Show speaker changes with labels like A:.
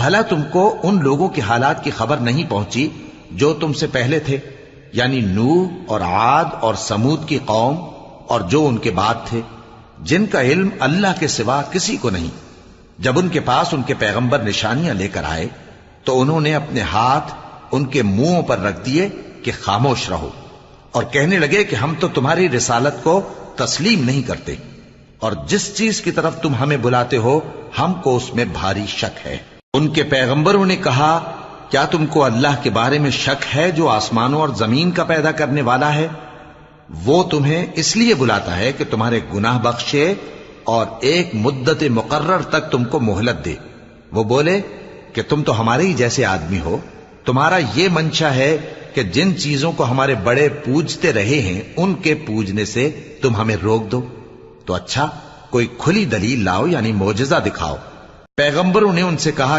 A: بھلا تم کو ان لوگوں کے حالات کی خبر نہیں پہنچی جو تم سے پہلے تھے، یعنی نوح اور عاد اور سمود کی قوم اور جو ان کے بعد تھے، جن کا علم اللہ کے سوا کسی کو نہیں۔ جب ان کے پاس ان کے پیغمبر نشانیاں لے کر آئے تو انہوں نے اپنے ہاتھ ان کے منہوں پر رکھ دیے کہ خاموش رہو، اور کہنے لگے کہ ہم تو تمہاری رسالت کو تسلیم نہیں کرتے، اور جس چیز کی طرف تم ہمیں بلاتے ہو ہم کو اس میں بھاری شک ہے۔ ان کے پیغمبروں نے کہا، کیا تم کو اللہ کے بارے میں شک ہے جو آسمانوں اور زمین کا پیدا کرنے والا ہے؟ وہ تمہیں اس لیے بلاتا ہے کہ تمہارے گناہ بخشے اور ایک مدت مقرر تک تم کو مہلت دے۔ وہ بولے کہ تم تو ہمارے ہی جیسے آدمی ہو، تمہارا یہ منشا ہے کہ جن چیزوں کو ہمارے بڑے پوجتے رہے ہیں ان کے پوجنے سے تم ہمیں روک دو، تو اچھا کوئی کھلی دلیل لاؤ، یعنی معجزہ دکھاؤ۔ پیغمبروں نے ان سے کہا